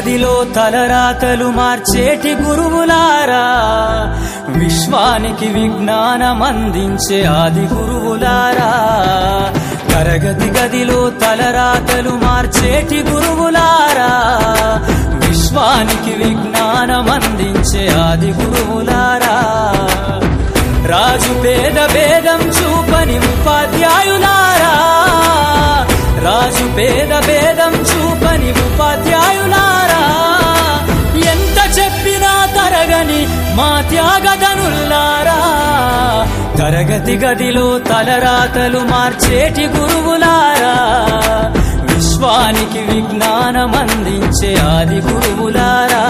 గదిలో తలరాతలు మార్చేటి గురువులారా, విశ్వానికి విజ్ఞానం అందించే ఆది గురువులారా. తరగతి గదిలో తలరాతలు మార్చేటి గురువులారా, విశ్వానికి విజ్ఞానం అందించే ఆది గురువులారా. రాజు పేద భేదం చూపని ఉపాధ్యాయులారా, రాజు పేద భేదం చూపని ఉపాధ్యాయులారా. ఎంత చెప్పినా తరగని మా త్యాగధనుల్లారా, తరగతి గదిలో తలరాతలు మార్చేటి గురువులారా, విశ్వానికి విజ్ఞానం అందించే ఆది గురువులారా.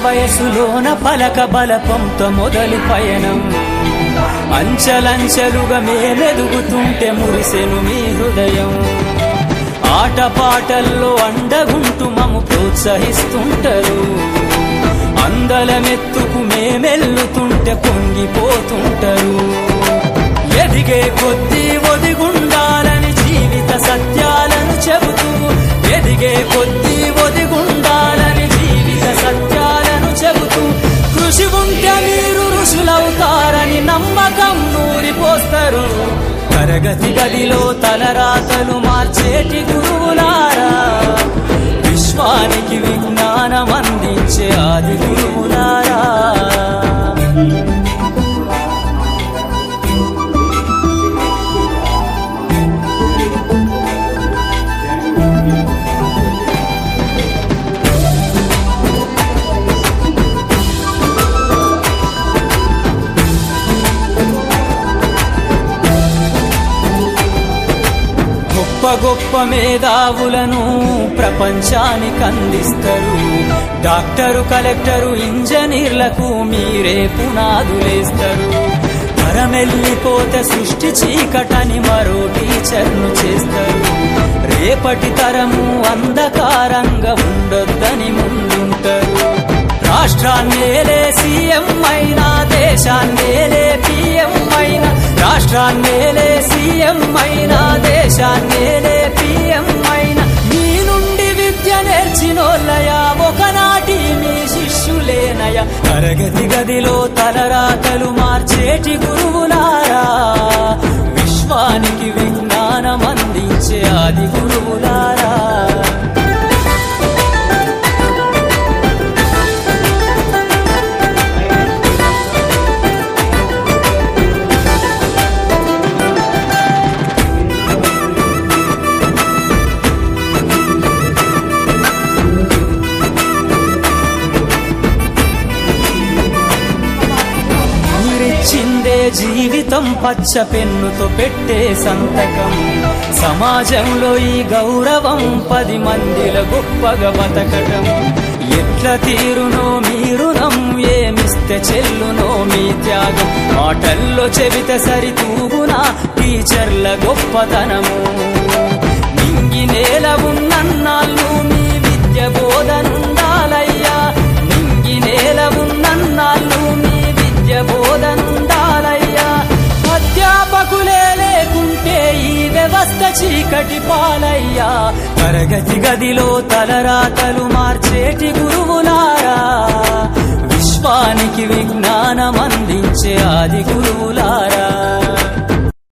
వయసులోన పలక బలపంతో మొదలు పయనం, అంచలంచెలుగా మేలెదుగుతుంటే మురిసెను మీ హృదయం. ఆటపాటల్లో అండగుంటూ మము ప్రోత్సహిస్తుంటారు, అందలమెత్తుకు మేమెల్లుతుంటే పొంగిపోతుంటారు. ఎదిగే కొద్దీ ఒదిగుండాలని జీవిత సత్యాలను చెబుతూ, ఎదిగే కొద్దీ ఒదిగుండాలని జీవిత సత్యాలను చెబుతూ, కృషి ఉంటే మీరు ఋషులవుతారని నమ్మకం నూరిపోస్తారు. తరగతి గదిలో తలరాతలు మార్చేటి గురువులారా, విశ్వానికి విజ్ఞానం అందించే ఆది గురువులారా. గొప్ప గొప్ప మేధావులను ప్రపంచానికి అందిస్తారు. డాక్టరు, కలెక్టరు, ఇంజనీర్లకు మీరే పునాదులేస్తారు. తరమెల్లిపోతే సృష్టి చీకటని మరో టీచర్ను చేస్తారు. రేపటి తరము అంధకారంగా ఉండొద్దని ముందుంటారు. రాష్ట్రాన్నేలే సీఎం అయినా, దేశాన్నేలే పిఎం అయినా, రాష్ట్రాన్నేలే సీఎం అయినా, దేశాన్నేలే పిఎం అయినా, మీ నుండి విద్య నేర్చినోళ్ళయా, ఒకనాటి మీ శిష్యులేనయా. తరగతి గదిలో తలరాతలు మార్చేటి గురువులారా, విశ్వానికి విజ్ఞానం అందించే ఆది గురువులారా. జీవితం పచ్చ పెన్నుతో పెట్టే సంతకం, సమాజంలో ఈ గౌరవం 10 మందిలో గొప్పగా బతకటం. ఎట్ల తీరునో మీ రుణం, ఏమిస్తే చెల్లునో మీ త్యాగం. మాటల్లో చెబితే సరితూగునా టీచర్ల గొప్పతనము. నింగి నేల ఉన్నన్నాళ్ళు మీ విద్య బోధనుండాలయ్యా, నింగి నేల ఉన్నన్నాళ్ళు మీ విద్య బోధనుండాలయ్యా. అధ్యాపకులే లేకుంటే ఈ వ్యవస్థ చీకటి పాలయ్యా. తరగతి గదిలో తలరాతలు మార్చేటి గురువులారా, విశ్వానికి విజ్ఞానం అందించే ఆది గురువులారా.